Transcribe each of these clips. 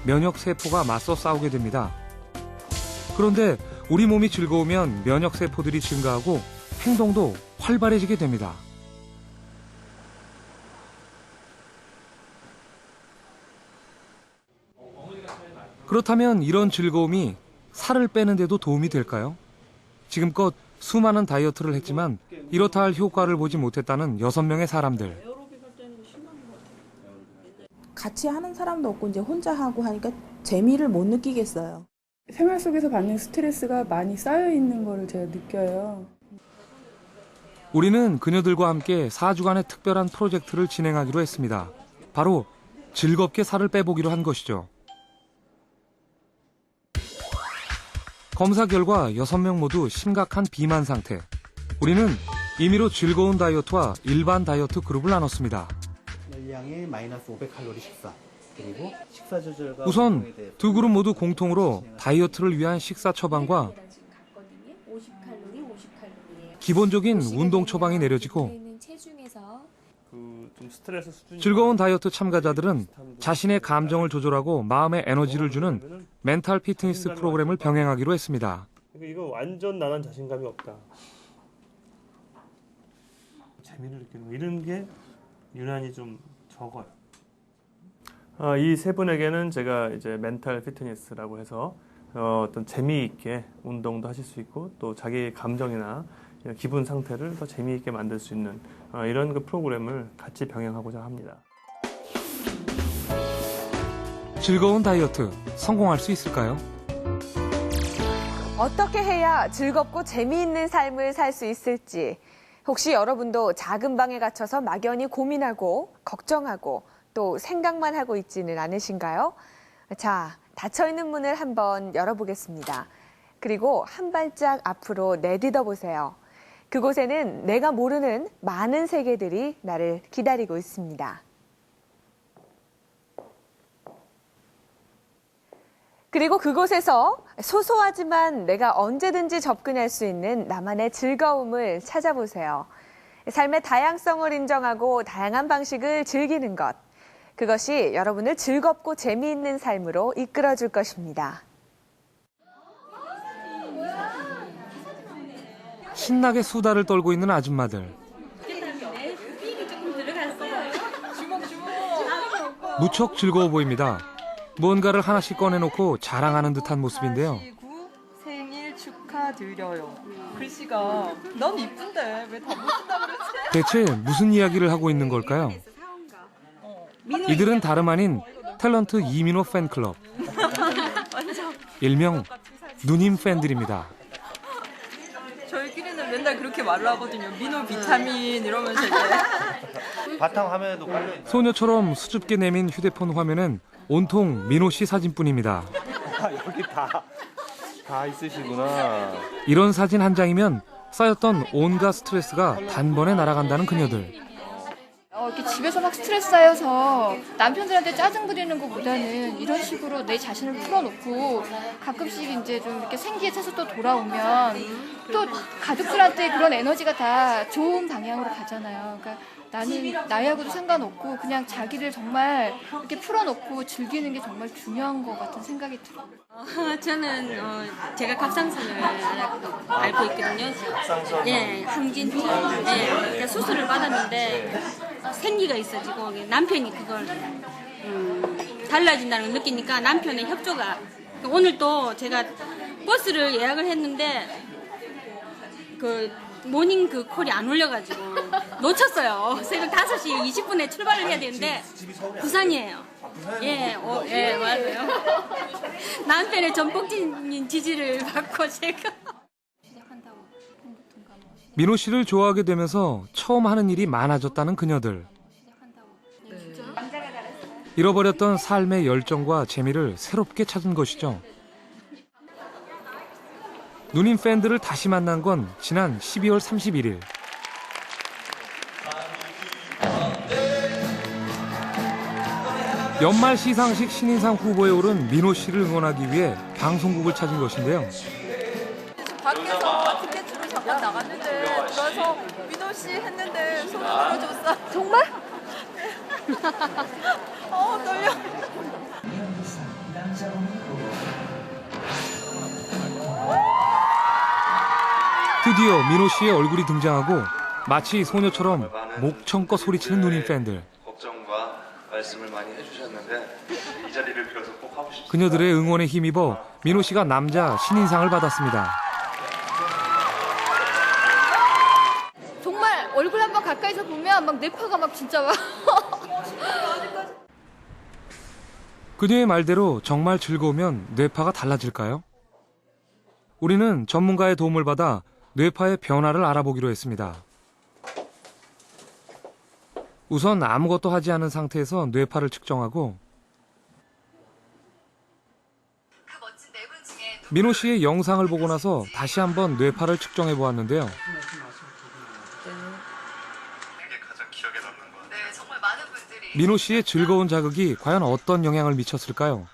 면역 세포가 맞서 싸우게 됩니다. 그런데 우리 몸이 즐거우면 면역 세포들이 증가하고 행동도 활발해지게 됩니다. 그렇다면 이런 즐거움이 살을 빼는 데도 도움이 될까요? 지금껏 수많은 다이어트를 했지만 이렇다 할 효과를 보지 못했다는 6명의 사람들. 같이 하는 사람도 없고 이제 혼자 하고 하니까 재미를 못 느끼겠어요. 생활 속에서 받는 스트레스가 많이 쌓여 있는 거를 제가 느껴요. 우리는 그녀들과 함께 4주간의 특별한 프로젝트를 진행하기로 했습니다. 바로 즐겁게 살을 빼보기로 한 것이죠. 검사 결과 6명 모두 심각한 비만 상태. 우리는 임의로 즐거운 다이어트와 일반 다이어트 그룹을 나눴습니다. 열량의 마이너스 500칼로리 식사, 그리고 식사 조절과 우선 두 그룹 모두 공통으로 다이어트를 위한 식사 처방과 기본적인 운동 처방이 내려지고 즐거운 다이어트 참가자들은 자신의 감정을 조절하고 마음에 에너지를 주는 멘탈 피트니스 프로그램을 병행하기로 했습니다. 이거 완전 나는 자신감이 없다. 재미를 느끼는 거 이런 게 유난히 좀 적어요. 이 세 분에게는 제가 이제 멘탈 피트니스라고 해서 어떤 재미있게 운동도 하실 수 있고 또 자기 감정이나 기분 상태를 더 재미있게 만들 수 있는 이런 그 프로그램을 같이 병행하고자 합니다. 즐거운 다이어트 성공할 수 있을까요? 어떻게 해야 즐겁고 재미있는 삶을 살 수 있을지 혹시 여러분도 작은 방에 갇혀서 막연히 고민하고 걱정하고 또 생각만 하고 있지는 않으신가요? 자, 닫혀있는 문을 한번 열어보겠습니다. 그리고 한 발짝 앞으로 내딛어 보세요. 그곳에는 내가 모르는 많은 세계들이 나를 기다리고 있습니다. 그리고 그곳에서 소소하지만 내가 언제든지 접근할 수 있는 나만의 즐거움을 찾아보세요. 삶의 다양성을 인정하고 다양한 방식을 즐기는 것. 그것이 여러분을 즐겁고 재미있는 삶으로 이끌어줄 것입니다. 신나게 수다를 떨고 있는 아줌마들. 무척 즐거워 보입니다. 뭔가를 하나씩 꺼내놓고 자랑하는 듯한 모습인데요. 생일 축하드려요. 글씨가 넌 이쁜데 왜 다 못 쓴다 그러지? 대체 무슨 이야기를 하고 있는 걸까요? 이들은 다름 아닌 탤런트 이민호 팬클럽. 일명 누님 팬들입니다. 저희끼리는 맨날 그렇게 말을 하거든요. 민호 비타민 이러면서 이제. 바탕 화면에도 깔려있는 소녀처럼 수줍게 내민 휴대폰 화면은 온통 민호 씨 사진뿐입니다. 여기 다 있으시구나. 이런 사진 한 장이면 쌓였던 온갖 스트레스가 단번에 날아간다는 그녀들. 이렇게 집에서 막 스트레스 쌓여서 남편들한테 짜증 부리는 것보다는 이런 식으로 내 자신을 풀어놓고 가끔씩 이제 좀 이렇게 생기에 차서 또 돌아오면 또 가족들한테 그런 에너지가 다 좋은 방향으로 가잖아요. 그러니까 나는 나이하고도 상관없고 그냥 자기를 정말 이렇게 풀어놓고 즐기는 게 정말 중요한 것 같은 생각이 들어요. 저는 제가 갑상선을 앓고 있거든요. 예, 항진증. 예, 수술을 받았는데 생기가 있어지고 남편이 그걸 달라진다는 걸 느끼니까 남편의 협조가 오늘 또 제가 버스를 예약을 했는데 그 모닝 그 콜이 안 올려가지고 놓쳤어요. 새벽 5시 20분에 출발을 해야 되는데 부산이에요. 예, 예, 맞아요. 남편의 전폭적인 지지를 받고 제가 민호 씨를 좋아하게 되면서 처음 하는 일이 많아졌다는 그녀들. 잃어버렸던 삶의 열정과 재미를 새롭게 찾은 것이죠. 누님 팬들을 다시 만난 건 지난 12월 31일. 연말 시상식 신인상 후보에 오른 민호 씨를 응원하기 위해 방송국을 찾은 것인데요. 밖에서 티켓으로 잠깐 나갔는데 들어와서 민호 씨 했는데 손 들어줬어. 정말? 떨려. 드디어 민호 씨의 얼굴이 등장하고 마치 소녀처럼 목청껏 소리치는 누님 팬들. 걱정과 말씀을 많이 해주셨는데 이 자리를 빌어서 꼭 하고 싶습니다. 그녀들의 응원에 힘입어 민호 씨가 남자 신인상을 받았습니다. 정말 얼굴 한번 가까이서 보면 막 뇌파가 막 진짜 막. 그녀의 말대로 정말 즐거우면 뇌파가 달라질까요? 우리는 전문가의 도움을 받아 뇌파의 변화를 알아보기로 했습니다. 우선 아무것도 하지 않은 상태에서 뇌파를 측정하고 민호 씨의 영상을 보고 나서 다시 한번 뇌파를 측정해 보았는데요. 이게 가장 기억에 남는 것 같아요. 네, 정말 많은 분들이 민호 씨의 즐거운 자극이 과연 어떤 영향을 미쳤을까요?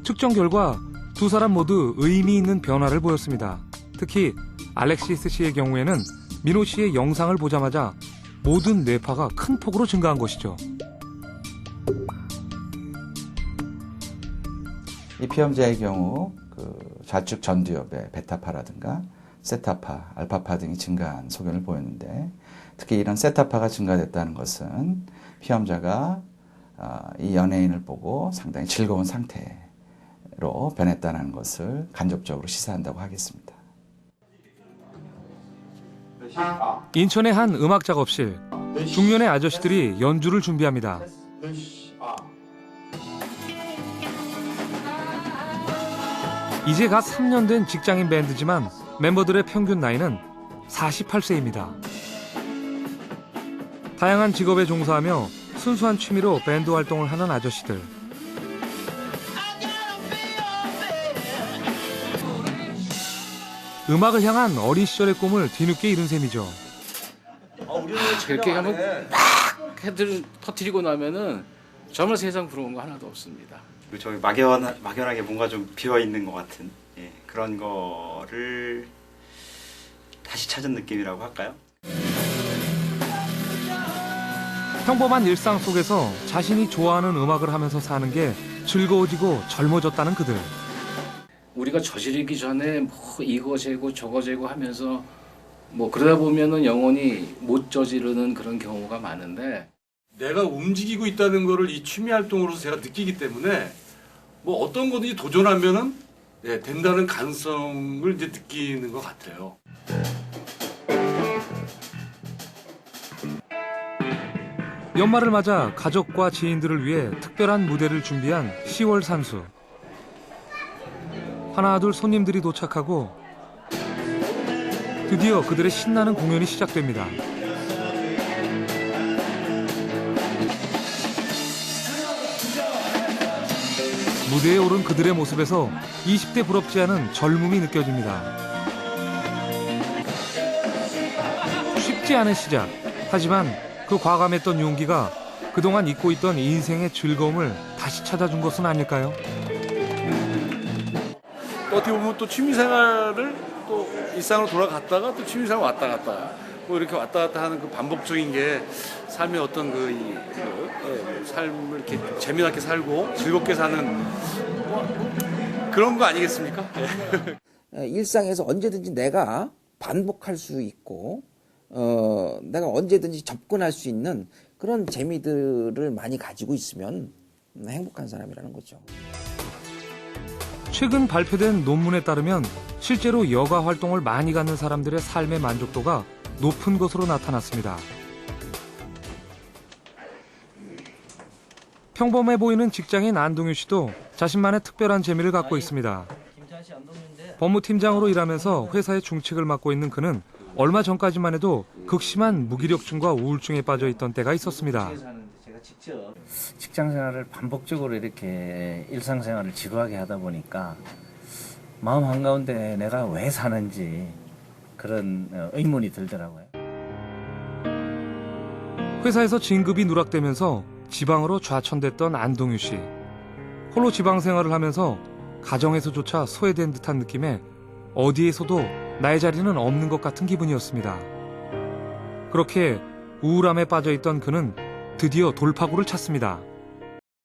측정 결과 두 사람 모두 의미 있는 변화를 보였습니다. 특히 알렉시스 씨의 경우에는 민호 씨의 영상을 보자마자 모든 뇌파가 큰 폭으로 증가한 것이죠. 이 피험자의 경우 좌측 전두엽의 베타파라든가 세타파, 알파파 등이 증가한 소견을 보였는데 특히 이런 세타파가 증가됐다는 것은 피험자가 이 연예인을 보고 상당히 즐거운 상태로 변했다는 것을 간접적으로 시사한다고 하겠습니다. 인천의 한 음악 작업실. 중년의 아저씨들이 연주를 준비합니다. 이제 갓 3년 된 직장인 밴드지만 멤버들의 평균 나이는 48세입니다. 다양한 직업에 종사하며 순수한 취미로 밴드 활동을 하는 아저씨들. 음악을 향한 어린 시절의 꿈을 뒤늦게 이룬 셈이죠. 그렇게 하면 막 터뜨리고 나면은 정말 세상 부러운 거 하나도 없습니다. 저희 막연하게 뭔가 좀 비어 있는 것 같은 그런 거를 다시 찾은 느낌이라고 할까요? 평범한 일상 속에서 자신이 좋아하는 음악을 하면서 사는 게 즐거워지고 젊어졌다는 그들. 우리가 저지르기 전에 뭐 이거 재고 저거 재고 하면서 뭐 그러다 보면은 영원히 못 저지르는 그런 경우가 많은데 내가 움직이고 있다는 거를 이 취미 활동으로서 제가 느끼기 때문에 뭐 어떤 거든지 도전하면은 된다는 가능성을 이제 느끼는 것 같아요. 연말을 맞아 가족과 지인들을 위해 특별한 무대를 준비한 10월 산수. 하나둘 손님들이 도착하고 드디어 그들의 신나는 공연이 시작됩니다. 무대에 오른 그들의 모습에서 20대 부럽지 않은 젊음이 느껴집니다. 쉽지 않은 시작. 하지만 그 과감했던 용기가 그동안 잊고 있던 인생의 즐거움을 다시 찾아준 것은 아닐까요? 어떻게 보면 또 취미생활을 또 일상으로 돌아갔다가 또 취미생활 왔다 갔다 뭐 이렇게 왔다 갔다 하는 그 반복적인 게 삶의 어떤 삶을 이렇게 재미나게 살고 즐겁게 사는 그런 거 아니겠습니까? 일상에서 언제든지 내가 반복할 수 있고 내가 언제든지 접근할 수 있는 그런 재미들을 많이 가지고 있으면 행복한 사람이라는 거죠. 최근 발표된 논문에 따르면 실제로 여가 활동을 많이 갖는 사람들의 삶의 만족도가 높은 것으로 나타났습니다. 평범해 보이는 직장인 안동유 씨도 자신만의 특별한 재미를 갖고 있습니다. 법무팀장으로 일하면서 회사의 중책을 맡고 있는 그는 얼마 전까지만 해도 극심한 무기력증과 우울증에 빠져 있던 때가 있었습니다. 직장 생활을 반복적으로 이렇게 일상생활을 지루하게 하다 보니까 마음 한가운데 내가 왜 사는지 그런 의문이 들더라고요. 회사에서 진급이 누락되면서 지방으로 좌천됐던 안동유 씨. 홀로 지방 생활을 하면서 가정에서조차 소외된 듯한 느낌에 어디에서도 나의 자리는 없는 것 같은 기분이었습니다. 그렇게 우울함에 빠져있던 그는 드디어 돌파구를 찾습니다.